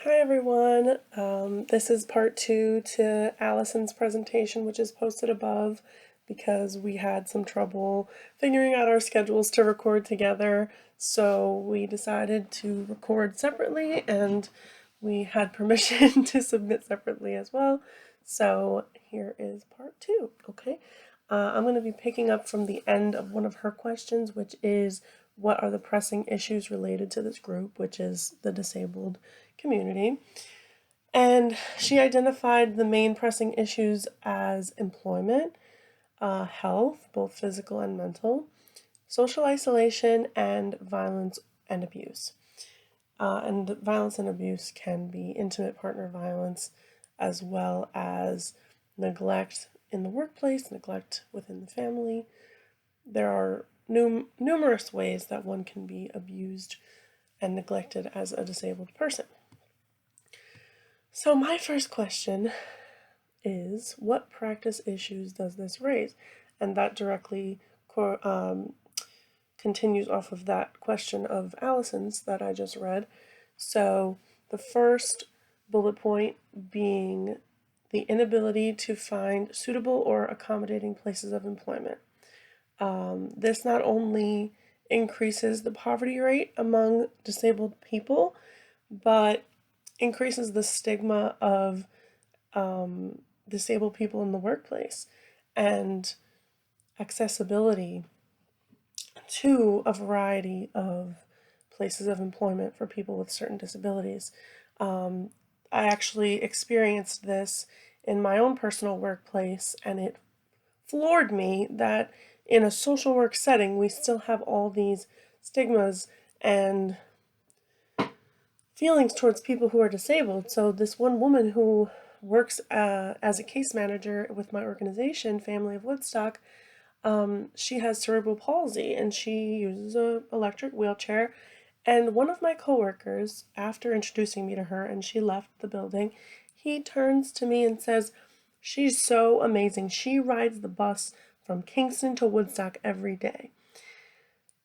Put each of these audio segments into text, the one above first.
Hi everyone. This is part two to Allison's presentation, which is posted above because we had some trouble figuring out our schedules to record together. So we decided to record separately and we had permission to submit separately as well. So here is part two, okay? I'm going to be picking up from the end of one of her questions, which is what are the pressing issues related to this group, which is the disabled community. And she identified the main pressing issues as employment, health, both physical and mental, social isolation, and violence and abuse. And violence and abuse can be intimate partner violence as well as neglect in the workplace, neglect within the family. There are numerous ways that one can be abused and neglected as a disabled person. So my first question is, what practice issues does this raise? And that directly continues off of that question of Allison's that I just read. So the first bullet point being the inability to find suitable or accommodating places of employment. This not only increases the poverty rate among disabled people, but increases the stigma of disabled people in the workplace and accessibility to a variety of places of employment for people with certain disabilities. I actually experienced this in my own personal workplace, and it floored me that in a social work setting, we still have all these stigmas and feelings towards people who are disabled. So this one woman who works as a case manager with my organization, Family of Woodstock, she has cerebral palsy and she uses an electric wheelchair. And one of my coworkers, after introducing me to her and she left the building, he turns to me and says, "She's so amazing. She rides the bus from Kingston to Woodstock every day."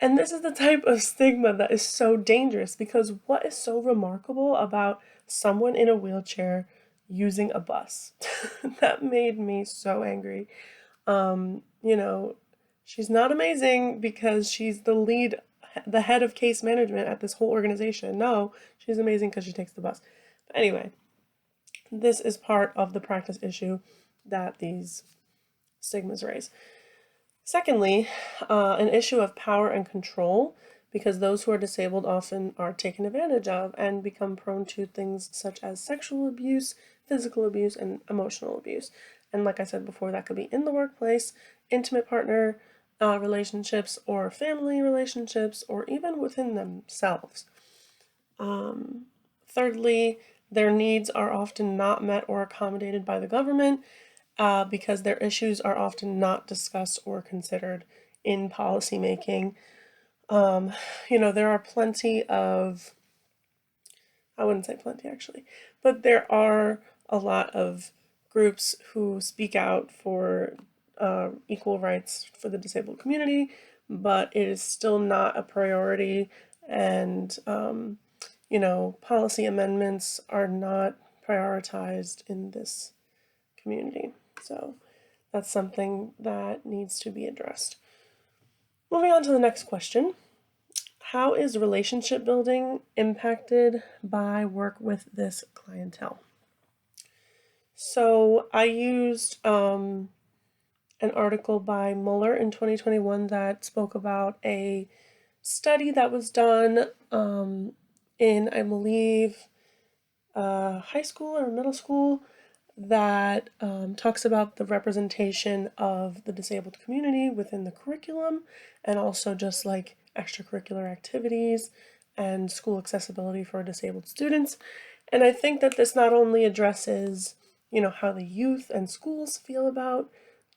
And this is the type of stigma that is so dangerous, because what is so remarkable about someone in a wheelchair using a bus? That made me so angry. You know, she's not amazing because she's the head of case management at this whole organization. No, she's amazing because she takes the bus. But anyway, this is part of the practice issue that these stigmas raise. Secondly, an issue of power and control, because those who are disabled often are taken advantage of and become prone to things such as sexual abuse, physical abuse, and emotional abuse. And like I said before, that could be in the workplace, intimate partner relationships, or family relationships, or even within themselves. Thirdly, their needs are often not met or accommodated by the government, because their issues are often not discussed or considered in policy making. There are plenty of, I wouldn't say plenty actually, but there are a lot of groups who speak out for equal rights for the disabled community, but it is still not a priority, and policy amendments are not prioritized in this community. So that's something that needs to be addressed. Moving on to the next question. How is relationship building impacted by work with this clientele? So I used an article by Mueller in 2021 that spoke about a study that was done in, I believe, high school or middle school, that talks about the representation of the disabled community within the curriculum, and also just like extracurricular activities and school accessibility for disabled students. And I think that this not only addresses, how the youth and schools feel about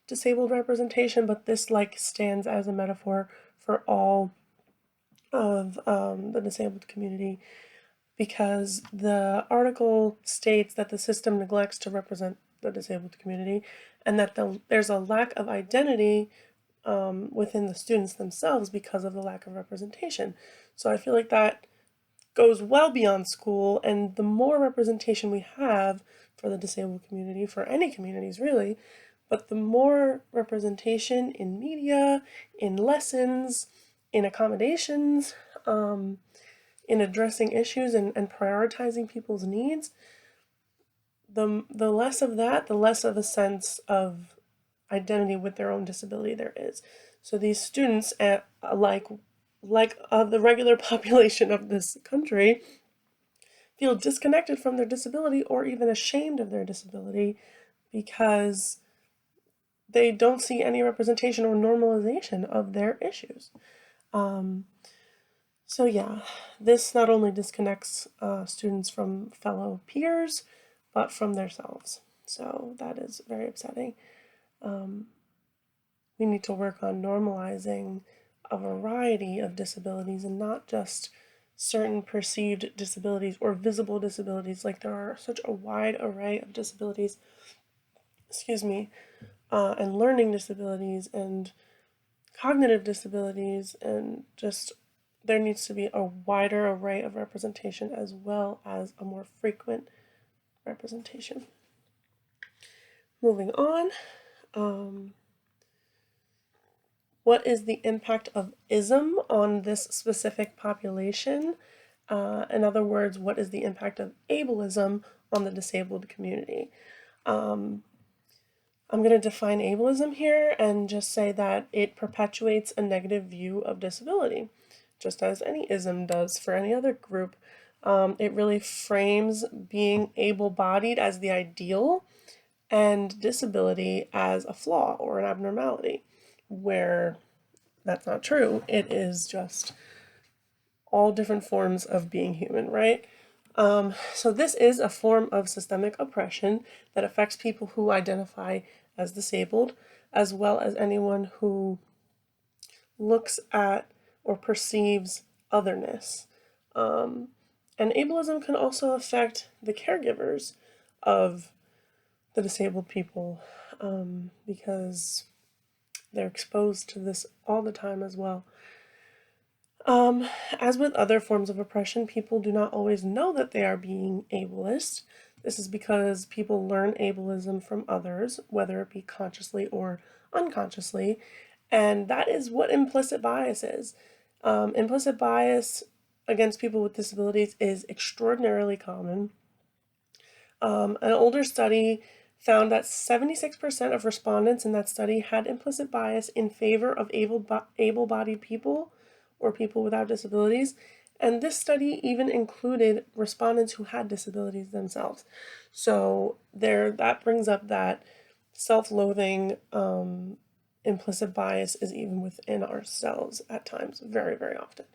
disabled representation, but this stands as a metaphor for all of the disabled community, because the article states that the system neglects to represent the disabled community, and that there's a lack of identity within the students themselves because of the lack of representation. So I feel like that goes well beyond school, and the more representation we have for the disabled community, for any communities really, but the more representation in media, in lessons, in accommodations, in addressing issues and prioritizing people's needs, the less of that, the less of a sense of identity with their own disability there is. So these students, like the regular population of this country, feel disconnected from their disability or even ashamed of their disability because they don't see any representation or normalization of their issues. So yeah, this not only disconnects students from fellow peers, but from themselves. So that is very upsetting. We need to work on normalizing a variety of disabilities and not just certain perceived disabilities or visible disabilities. Like there are such a wide array of disabilities, and learning disabilities and cognitive disabilities, and just there needs to be a wider array of representation as well as a more frequent representation. Moving on, what is the impact of ism on this specific population? In other words, what is the impact of ableism on the disabled community? I'm going to define ableism here and just say that it perpetuates a negative view of disability, just as any ism does for any other group. It really frames being able-bodied as the ideal and disability as a flaw or an abnormality, where that's not true. It is just all different forms of being human, right? So this is a form of systemic oppression that affects people who identify as disabled, as well as anyone who looks at or perceives otherness. And ableism can also affect the caregivers of the disabled people, because they're exposed to this all the time as well. As with other forms of oppression, people do not always know that they are being ableist. This is because people learn ableism from others, whether it be consciously or unconsciously, and that is what implicit bias is. Implicit bias against people with disabilities is extraordinarily common. An older study found that 76% of respondents in that study had implicit bias in favor of able-bodied people or people without disabilities, and this study even included respondents who had disabilities themselves. So that brings up that self-loathing, implicit bias is even within ourselves at times, very, very often.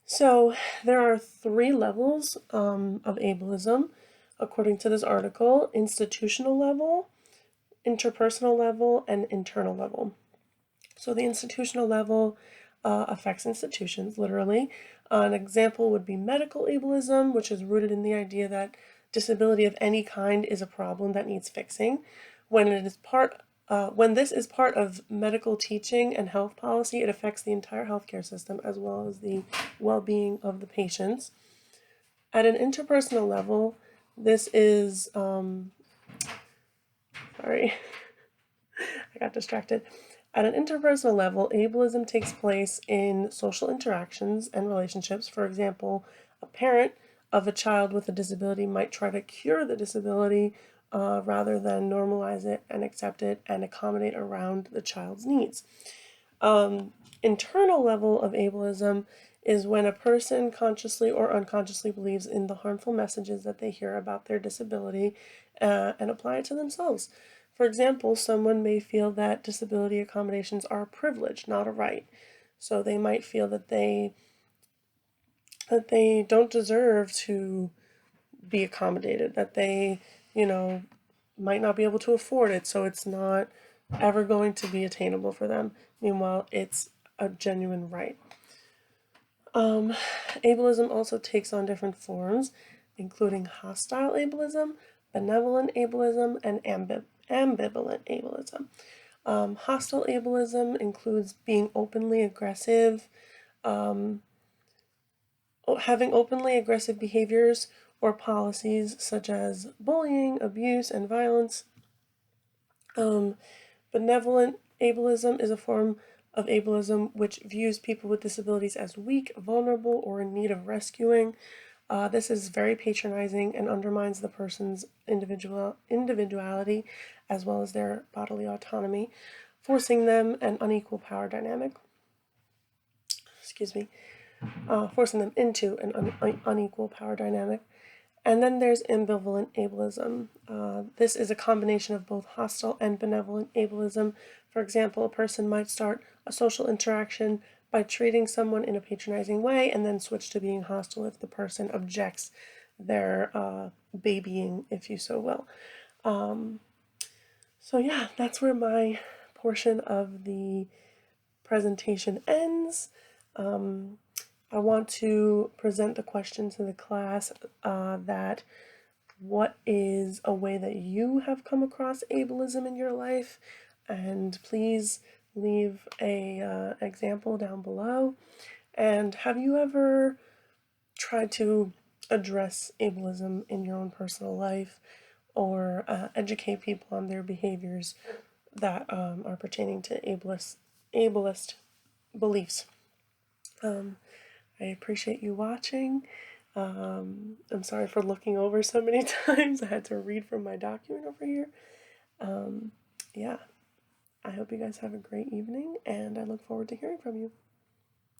So there are 3 levels of ableism, according to this article: institutional level, interpersonal level, and internal level. So the institutional level affects institutions, literally. An example would be medical ableism, which is rooted in the idea that disability of any kind is a problem that needs fixing. When this is part of medical teaching and health policy, it affects the entire healthcare system as well as the well-being of the patients. At an interpersonal level, this is, sorry, I got distracted. At an interpersonal level, ableism takes place in social interactions and relationships. For example, a parent of a child with a disability might try to cure the disability rather than normalize it and accept it and accommodate around the child's needs. Internal level of ableism is when a person consciously or unconsciously believes in the harmful messages that they hear about their disability and apply it to themselves. For example, someone may feel that disability accommodations are a privilege, not a right. So they might feel that they don't deserve to be accommodated, that they, might not be able to afford it, so it's not ever going to be attainable for them. Meanwhile, it's a genuine right. Ableism also takes on different forms, including hostile ableism, benevolent ableism, and ambivalent ableism. Hostile ableism includes being openly aggressive, having openly aggressive behaviors or policies such as bullying, abuse, and violence. Benevolent ableism is a form of ableism which views people with disabilities as weak, vulnerable, or in need of rescuing. This is very patronizing and undermines the person's individuality as well as their bodily autonomy, forcing them an unequal power dynamic. Excuse me. Forcing them into an unequal power dynamic. And then there's ambivalent ableism. This is a combination of both hostile and benevolent ableism. For example, a person might start a social interaction by treating someone in a patronizing way and then switch to being hostile if the person objects their babying, if you so will. So yeah, that's where my portion of the presentation ends. I want to present the question to the class that what is a way that you have come across ableism in your life, and please leave a example down below. And have you ever tried to address ableism in your own personal life, or educate people on their behaviors that are pertaining to ableist beliefs? I appreciate you watching. I'm sorry for looking over so many times. I had to read from my document over here. Yeah, I hope you guys have a great evening, and I look forward to hearing from you.